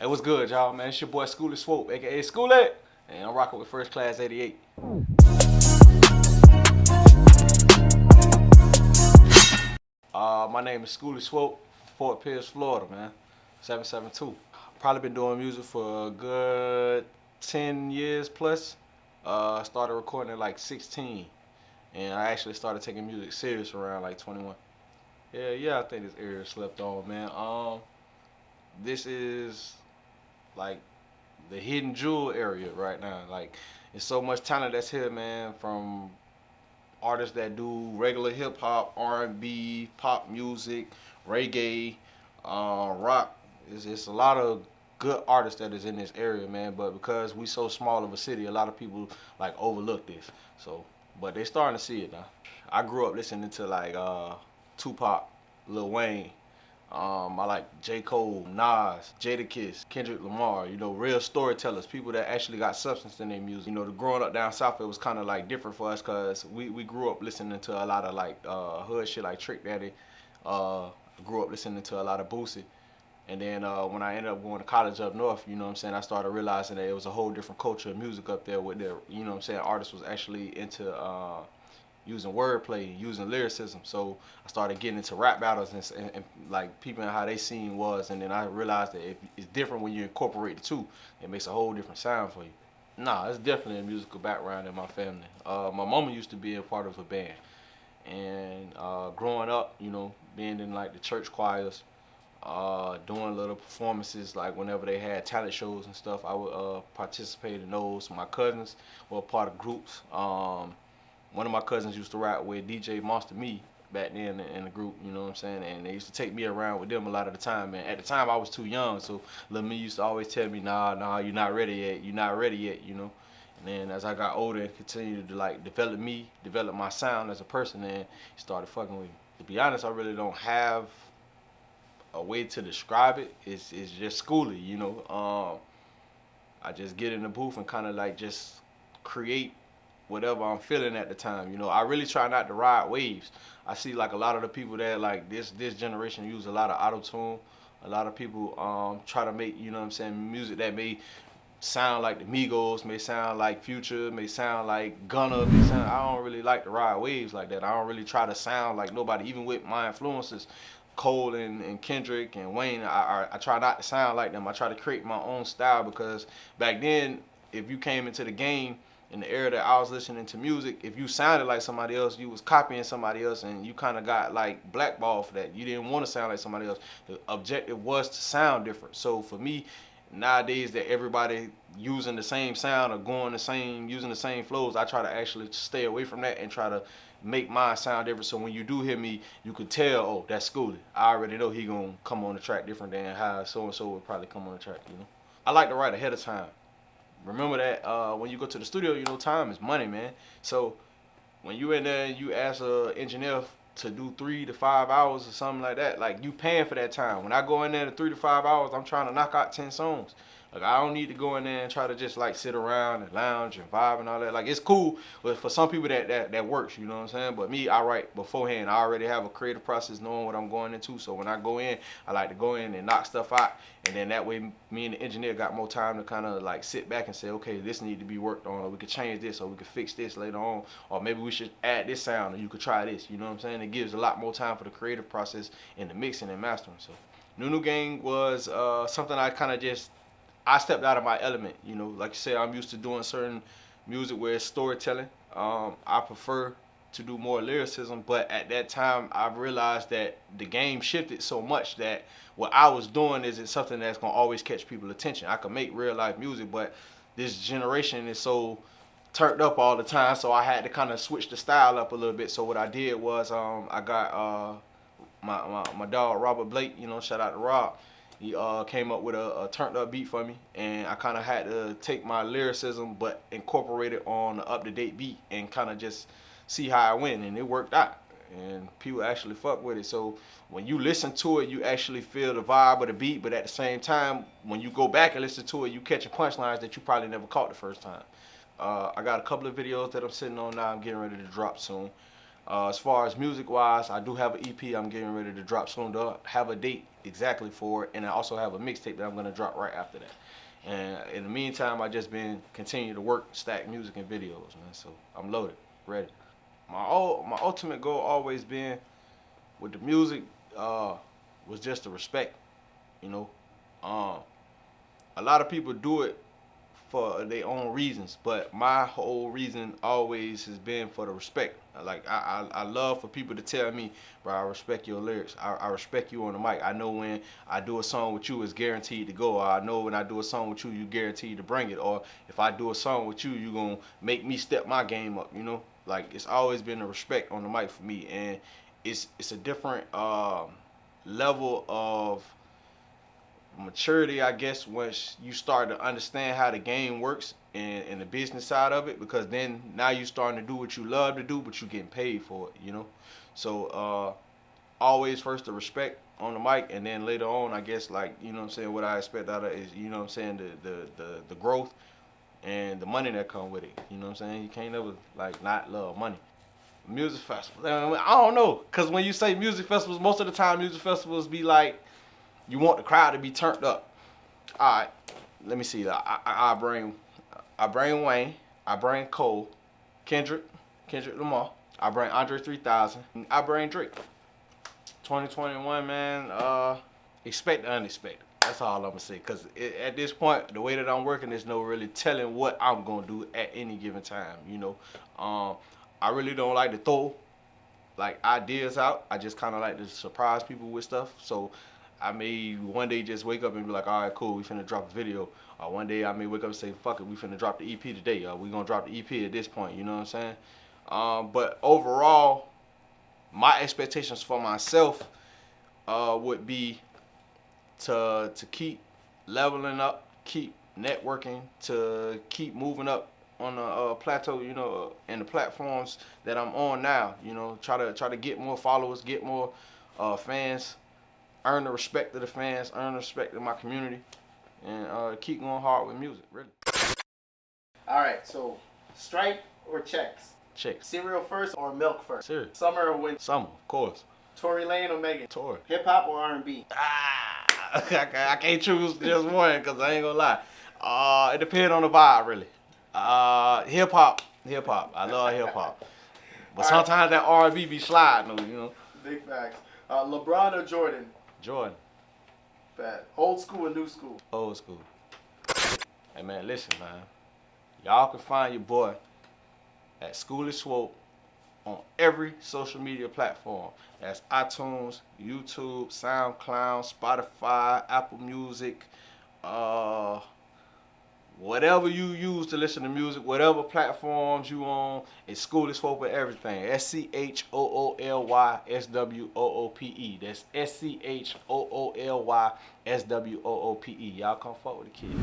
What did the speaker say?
Hey, what's good, y'all, man? It's your boy Schooly Swoope, aka Schooly, and I'm rocking with First Class 88. My name is Schooly Swoope, Fort Pierce, Florida, man. 772. Probably been doing music for a good 10 years plus. I started recording at like 16, and I actually started taking music serious around like 21. Yeah, I think this area slept on, man. This is like the hidden jewel area right now. Like, there's so much talent that's here, man. From artists that do regular hip hop, R&B, pop music, reggae, rock. It's a lot of good artists that is in this area, man. But because we so small of a city, a lot of people like overlook this. So, but they starting to see it now. I grew up listening to like Tupac, Lil Wayne, I like J. Cole, Nas, Jadakiss, Kendrick Lamar, real storytellers, people that actually got substance in their music. Growing up down south, it was kind of like different for us because we grew up listening to a lot of like hood shit like Trick Daddy. Grew up listening to a lot of Boosie. And then when I ended up going to college up north, you know what I'm saying, I started realizing that it was a whole different culture of music up there with their, you know what I'm saying, artists was actually into using wordplay, using lyricism. So I started getting into rap battles and like peeping how they scene was, and then I realized that it's different when you incorporate the two. It makes a whole different sound for you. Nah, it's definitely a musical background in my family. My mama used to be a part of a band, and growing up, being in like the church choirs, doing little performances like whenever they had talent shows and stuff, I would participate in those. My cousins were part of groups. One of my cousins used to rap with DJ Monster Me back then in the group, you know what I'm saying? And they used to take me around with them a lot of the time. And at the time, I was too young, so Lil Me used to always tell me, nah, you're not ready yet, you're not ready yet. And then as I got older and continued to like develop me, develop my sound as a person, and he started fucking with me. To be honest, I really don't have a way to describe it. It's just schooly. I just get in the booth and kind of like just create whatever I'm feeling at the time. I really try not to ride waves. I see like a lot of the people that like this generation use a lot of auto tune. A lot of people try to make, you know what I'm saying, music that may sound like the Migos, may sound like Future, may sound like Gunna, I don't really like to ride waves like that. I don't really try to sound like nobody, even with my influences. Cole and Kendrick and Wayne, I try not to sound like them. I try to create my own style because back then, if you came into the game in the era that I was listening to music, if you sounded like somebody else, you was copying somebody else, and you kind of got like blackballed for that. You didn't want to sound like somebody else. The objective was to sound different. So for me, nowadays that everybody using the same sound or going the same, using the same flows, I try to actually stay away from that and try to make mine sound different. So when you do hear me, you could tell, oh, that's Schooly. I already know he gonna come on the track different than how so and so would probably come on the track. I like to write ahead of time. Remember that when you go to the studio, time is money, man. So when you in there and you ask a engineer to do 3 to 5 hours or something like that, like you paying for that time. When I go in there to 3 to 5 hours, I'm trying to knock out 10 songs. Like I don't need to go in there and try to just like sit around and lounge and vibe and all that. Like it's cool, but for some people that works, you know what I'm saying? But me, I write beforehand. I already have a creative process knowing what I'm going into. So when I go in, I like to go in and knock stuff out, and then that way me and the engineer got more time to kind of like sit back and say, okay, this need to be worked on, or we could change this, or we could fix this later on, or maybe we should add this sound, or you could try this. You know what I'm saying? It gives a lot more time for the creative process in the mixing and mastering. So Nunu Game was something I stepped out of my element. Like you said, I'm used to doing certain music where it's storytelling. I prefer to do more lyricism, but at that time, I realized that the game shifted so much that what I was doing isn't something that's gonna always catch people's attention. I can make real life music, but this generation is so turned up all the time, so I had to kind of switch the style up a little bit. So what I did was I got my dog Robert Blake, shout out to Rob. He came up with a turned up beat for me, and I kind of had to take my lyricism but incorporate it on an up to date beat and kind of just see how I went, and it worked out. And people actually fuck with it. So when you listen to it, you actually feel the vibe of the beat, but at the same time, when you go back and listen to it, you catching punchlines that you probably never caught the first time. I got a couple of videos that I'm sitting on now. I'm getting ready to drop soon. As far as music wise, I do have an EP I'm getting ready to drop soon. Don't have a date exactly for it, and I also have a mixtape that I'm gonna drop right after that. And in the meantime, I just been continuing to work, stack music and videos, man. So I'm loaded, ready. My ultimate goal always been with the music was just the respect, you know. A lot of people do it for their own reasons, but my whole reason always has been for the respect. Like I love for people to tell me, bro, I respect your lyrics. I respect you on the mic. I know when I do a song with you, it's guaranteed to go. Or I know when I do a song with you, you guaranteed to bring it. Or if I do a song with you, you gonna make me step my game up. You know, like it's always been the respect on the mic for me, and it's a different level of maturity, I guess, once you start to understand how the game works and the business side of it, because then now you starting to do what you love to do, but you getting paid for it, you know. So always first the respect on the mic, and then later on, I guess, like, you know what I'm saying, what I expect out of it is, you know what I'm saying, the growth and the money that come with it. You know what I'm saying? You can't never like not love money. Music festivals, I don't know, cause when you say music festivals, most of the time music festivals be like, you want the crowd to be turned up. All right, let me see. I bring Wayne. I bring Cole, Kendrick Lamar. I bring Andre 3000. I bring Drake. 2021, man. Expect the unexpected. That's all I'm gonna say. Cause at this point, the way that I'm working, there's no really telling what I'm gonna do at any given time. You know, I really don't like to throw like ideas out. I just kind of like to surprise people with stuff. So I may one day just wake up and be like, all right, cool, we finna drop a video. Or one day I may wake up and say, fuck it, we finna drop the EP today. We gonna drop the EP at this point, you know what I'm saying? But overall, my expectations for myself would be to keep leveling up, keep networking, to keep moving up on the plateau, you know, and the platforms that I'm on now. You know, try to get more followers, get more fans. Earn the respect of the fans, earn the respect of my community, and keep going hard with music, really. All right, so stripe or checks? Checks. Cereal first or milk first? Cereal. Summer or winter? Summer, of course. Tory Lane or Megan? Tory. Hip hop or R&B? I can't choose just one because I ain't gonna lie. It depends on the vibe, really. Hip hop. I love hip hop. But all sometimes that R&B be sliding, you know. Big facts. LeBron or Jordan? Jordan. Bad. Old school or new school? Old school. Hey man, listen, man. Y'all can find your boy at Schooly Swoope on every social media platform. That's iTunes, YouTube, SoundCloud, Spotify, Apple Music, whatever you use to listen to music, whatever platforms you on, it's Schooly Swoope and everything. SCHOOLY SWOOPE. That's SCHOOLY SWOOPE. Y'all come fuck with the kid.